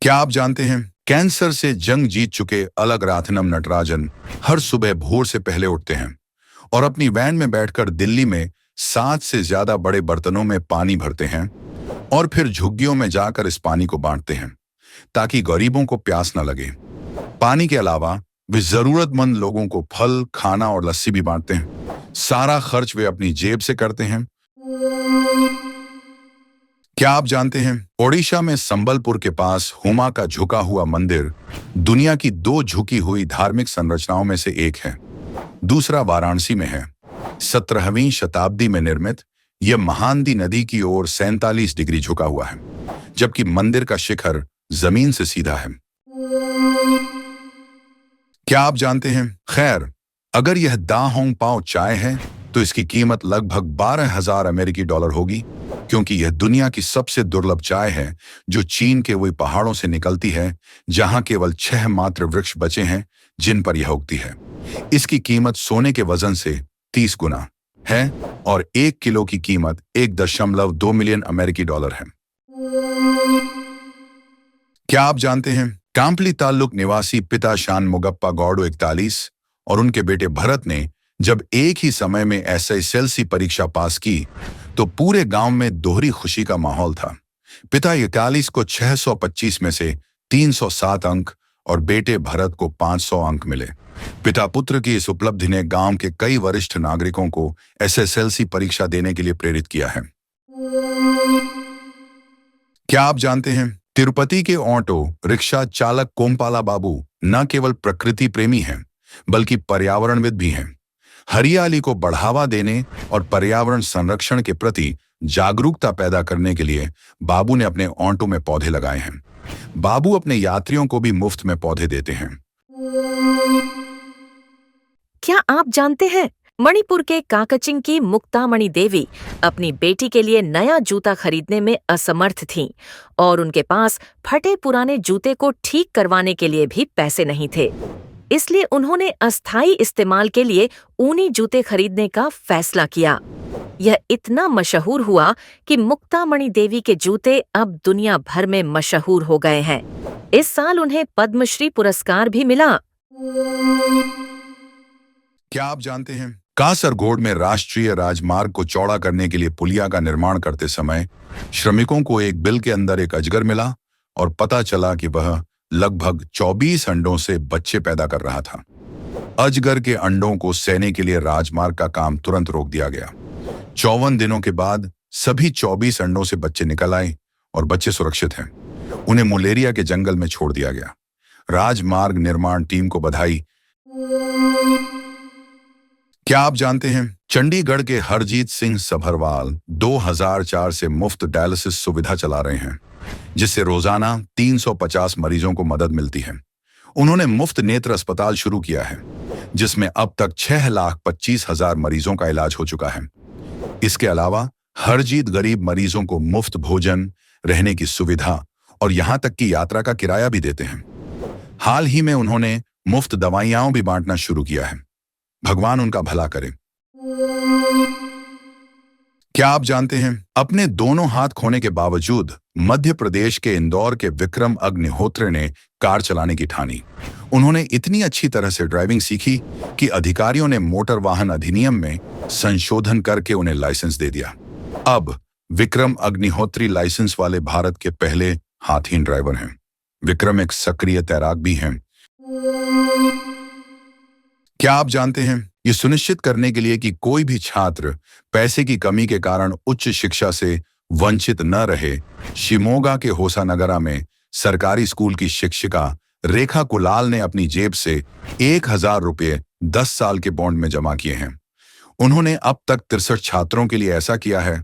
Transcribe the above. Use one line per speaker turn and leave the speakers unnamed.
क्या आप जानते हैं कैंसर से जंग जीत चुके अलग राथनम नटराजन हर सुबह भोर से पहले उठते हैं और अपनी वैन में बैठकर दिल्ली में 7 से ज्यादा बड़े बर्तनों में पानी भरते हैं और फिर झुग्गियों में जाकर इस पानी को बांटते हैं ताकि गरीबों को प्यास न लगे। पानी के अलावा वे जरूरतमंद लोगों को फल, खाना और लस्सी भी बांटते हैं। सारा खर्च वे अपनी जेब से करते हैं। क्या आप जानते हैं ओडिशा में संबलपुर के पास हुमा का झुका हुआ मंदिर दुनिया की 2 झुकी हुई धार्मिक संरचनाओं में से एक है। दूसरा वाराणसी में है। 17वीं शताब्दी में निर्मित यह महानदी नदी की ओर 47 डिग्री झुका हुआ है, जबकि मंदिर का शिखर जमीन से सीधा है। क्या आप जानते हैं खैर, अगर यह दा होंग पाओ चाय है तो इसकी कीमत लगभग 12,000 अमेरिकी डॉलर होगी, क्योंकि यह दुनिया की सबसे दुर्लभ चाय है जो चीन के वही पहाड़ों से निकलती है जहां केवल 6 मात्र वृक्ष बचे हैं जिन पर यह उगती है। इसकी कीमत सोने के वजन से 30 गुना है और 1 किलो की कीमत 1.2 मिलियन अमेरिकी डॉलर है। क्या आप जानते हैं कांपली ताल्लुक निवासी पिता शान मुगप्पा गौडो 41 और उनके बेटे भरत ने जब एक ही समय में एसएसएलसी परीक्षा पास की तो पूरे गांव में दोहरी खुशी का माहौल था। पिता 41 को 625 में से 307 अंक और बेटे भरत को 500 अंक मिले। पिता पुत्र की इस उपलब्धि ने गांव के कई वरिष्ठ नागरिकों को एसएसएलसी परीक्षा देने के लिए प्रेरित किया है। क्या आप जानते हैं तिरुपति के ऑटो रिक्शा चालक कोमपाला बाबू न केवल प्रकृति प्रेमी हैं बल्कि पर्यावरणविद भी हैं। हरियाली को बढ़ावा देने और पर्यावरण संरक्षण के प्रति जागरूकता पैदा करने के लिए बाबू ने अपने ऑटो में पौधे लगाए हैं। बाबू अपने यात्रियों को भी मुफ्त में पौधे देते हैं।
क्या आप जानते हैं मणिपुर के काकचिंग की मुक्तामणि देवी अपनी बेटी के लिए नया जूता खरीदने में असमर्थ थीं और उनके पास फटे पुराने जूते को ठीक करवाने के लिए भी पैसे नहीं थे। इसलिए उन्होंने अस्थायी इस्तेमाल के लिए ऊनी जूते खरीदने का फैसला किया। यह इतना मशहूर हुआ कि मुक्तामणि देवी के जूते अब दुनिया भर में मशहूर हो गए हैं। इस साल उन्हें पद्मश्री पुरस्कार भी मिला।
क्या आप जानते हैं कासरगोड में राष्ट्रीय राजमार्ग को चौड़ा करने के लिए पुलिया का निर्माण करते समय श्रमिकों को एक बिल के अंदर एक अजगर मिला और पता चला कि वह लगभग 24 अंडों से बच्चे पैदा कर रहा था। अजगर के अंडों को सेने के लिए राजमार्ग का काम तुरंत रोक दिया गया। 54 दिनों के बाद सभी 24 अंडों से बच्चे निकल आए और बच्चे सुरक्षित हैं। उन्हें मुलेरिया के जंगल में छोड़ दिया गया। राजमार्ग निर्माण टीम को बधाई। क्या आप जानते हैं चंडीगढ़ के हरजीत सिंह सभरवाल 2004 से मुफ्त डायलिसिस सुविधा चला रहे हैं, जिससे रोजाना 350 मरीजों को मदद मिलती है। उन्होंने मुफ्त नेत्र अस्पताल शुरू किया है, जिसमें अब तक 6,25,000 मरीजों का इलाज हो चुका है। इसके अलावा हरजीत गरीब मरीजों को मुफ्त भोजन, रहने की सुविधा और यहां तक कि यात्रा का किराया भी देते हैं। हाल ही में उन्होंने मुफ्त दवाइयां भी बांटना शुरू किया है। भगवान उनका भला करे। क्या आप जानते हैं अपने दोनों हाथ खोने के बावजूद मध्य प्रदेश के इंदौर के विक्रम अग्निहोत्री ने कार चलाने की ठानी। उन्होंने इतनी अच्छी तरह से ड्राइविंग सीखी कि अधिकारियों ने मोटर वाहन अधिनियम में संशोधन करके उन्हें लाइसेंस दे दिया। अब विक्रम अग्निहोत्री लाइसेंस वाले भारत के पहले हाथीन ड्राइवर हैं। विक्रम एक सक्रिय तैराक भी हैं। क्या आप जानते हैं ये सुनिश्चित करने के लिए कि कोई भी छात्र पैसे की कमी के कारण उच्च शिक्षा से वंचित न रहे, शिमोगा के होसानगरा में सरकारी स्कूल की शिक्षिका रेखा कुलाल ने अपनी जेब से 1,000 रुपये 10 साल के बॉन्ड में जमा किए हैं। उन्होंने अब तक 63 छात्रों के लिए ऐसा किया है